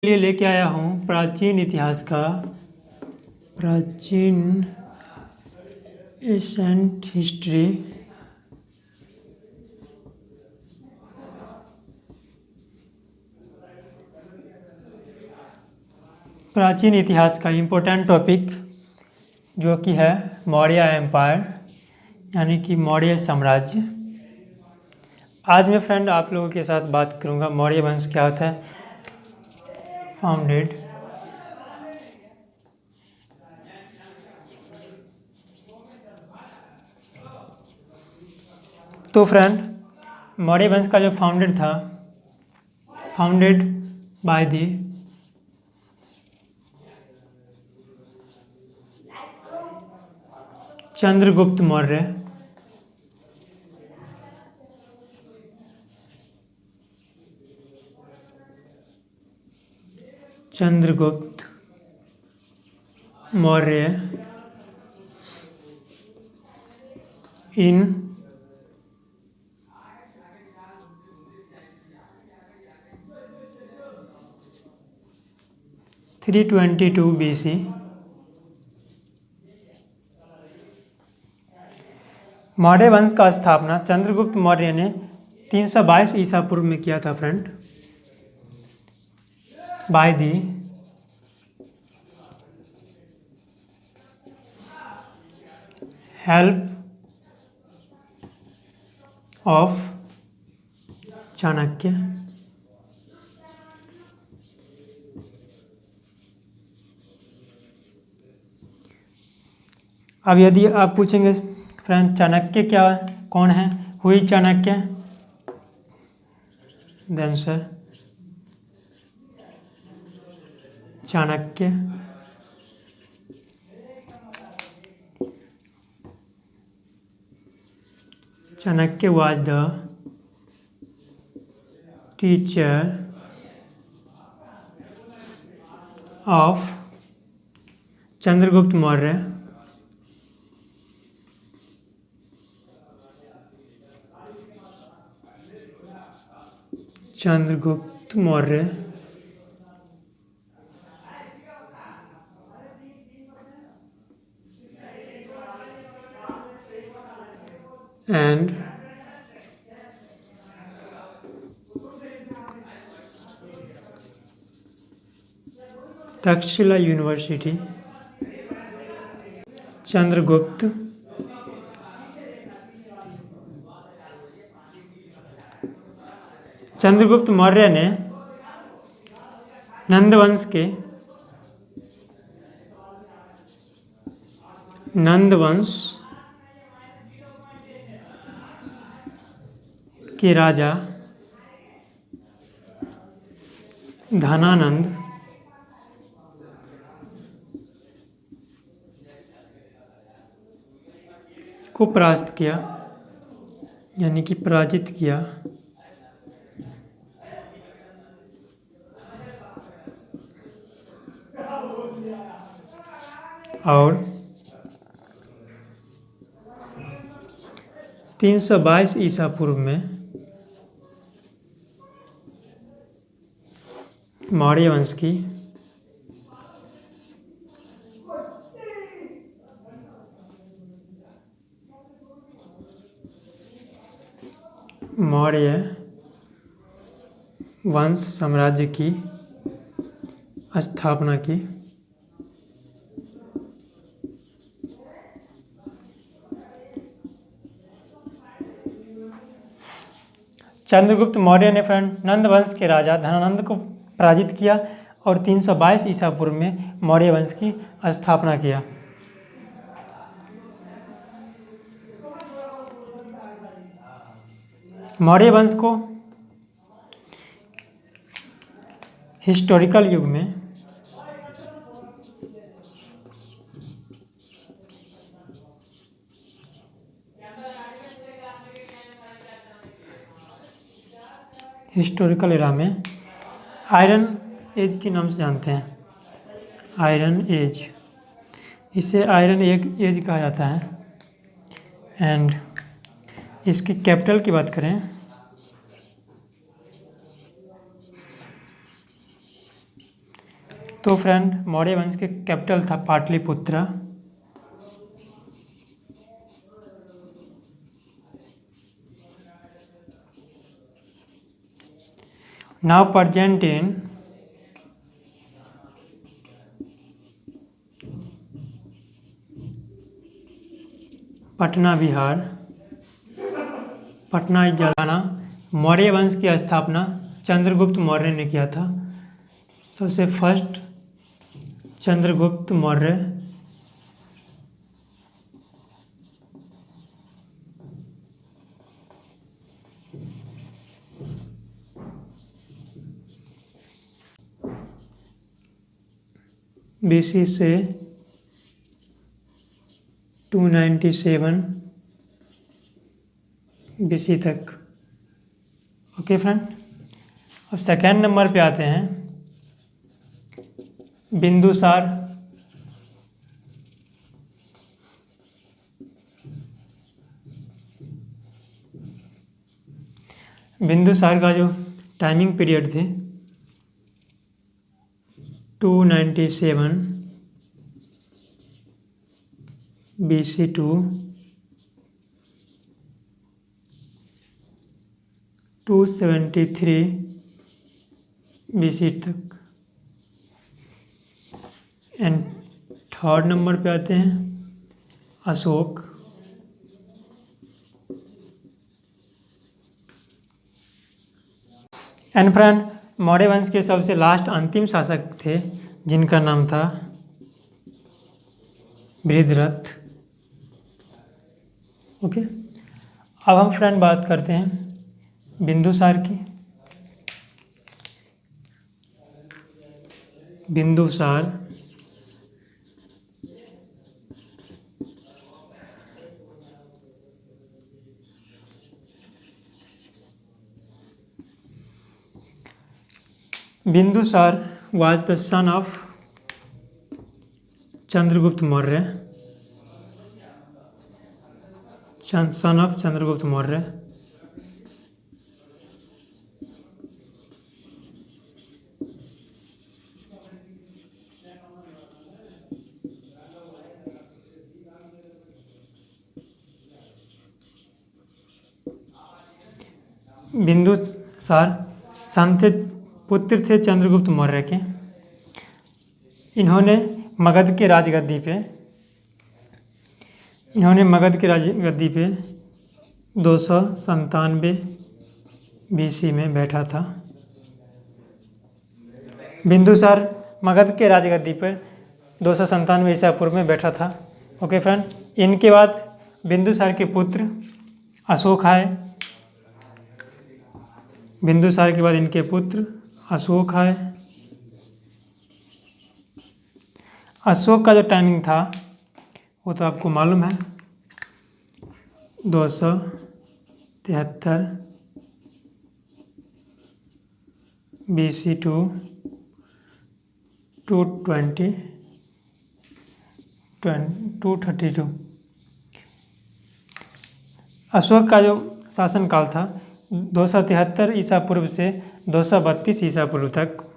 लिए लेके आया हूँ प्राचीन इतिहास का प्राचीन एशेंट हिस्ट्री प्राचीन इतिहास का इम्पोर्टेंट टॉपिक जो कि है मौर्य एम्पायर यानी कि मौर्य साम्राज्य। आज मैं फ्रेंड आप लोगों के साथ बात करूँगा मौर्य वंश क्या होता है। फाउंडेड तो फ्रेंड मौर्य वंश का जो founded by the Chandragupta Maurya. Chandragupta Maurya in 322 BC Maurya वंश का स्थापना चंद्रगुप्त मौर्य ने 322 ईसा पूर्व में किया था friend. By the help of Chanakya. अब यदि आप पूछेंगे फ्रेंड चाणक्य क्या है, कौन है, हुई Chanakya, then sir Chanakya Chanakya was the teacher of Chandragupta Maurya. Chandragupta Maurya and Takshila University. Chandragupta Maurya ने नंदवंश के राजा धनानंद को परास्त किया यानी कि पराजित किया और 322 ईसा पूर्व में मौर्य वंश की मौर्य वंश साम्राज्य की स्थापना की। चंद्रगुप्त मौर्य ने फ्रेंड नंद वंश के राजा धनानंद को पराजित किया और 322 ईसा पूर्व में मौर्य वंश की स्थापना किया। मौर्य वंश को हिस्टोरिकल युग में हिस्टोरिकल एरा में आयरन एज के नाम से जानते हैं। आयरन एज, इसे आयरन एज कहा जाता है। एंड इसकी कैपिटल की बात करें तो फ्रेंड मौर्य वंश के कैपिटल था Pataliputra. Now present in Patna Bihar. Patna इस जलाना। मौर्य वंश की स्थापना चंद्रगुप्त मौर्य ने किया था। सबसे फर्स्ट चंद्रगुप्त मौर्य। BC से 297 BC तक। ओके फ्रेंड, अब सेकेंड नंबर पे आते हैं बिंदुसार। बिंदुसार का जो टाइमिंग पीरियड थे 297 BC टू 273 BC तक। एंड थर्ड नंबर पे आते हैं अशोक। एंड फ्रेंड मौर्य वंश के सबसे लास्ट अंतिम शासक थे जिनका नाम था बृहद्रथ। ओके, अब हम फ्रेंड बात करते हैं बिंदुसार की। Bindusara Bindusar was the son of Chandragupta Maurya. Son of Chandragupta Maurya. Bindusara शांति पुत्र थे चंद्रगुप्त मौर्य के। इन्होंने मगध के राजगद्दी पे 297 BC में बैठा था। बिंदुसार मगध के राजगद्दी पर 297 ईसा पूर्व में बैठा था। ओके फ्रेंड, इनके बाद बिंदुसार के पुत्र अशोक आए। बिंदुसार के बाद इनके पुत्र अशोक आए। अशोक का जो टाइमिंग था वो तो आपको मालूम है, 273 BC टू 232। अशोक का जो शासनकाल था 273 ईसा पूर्व से 232 ईसा पूर्व तक।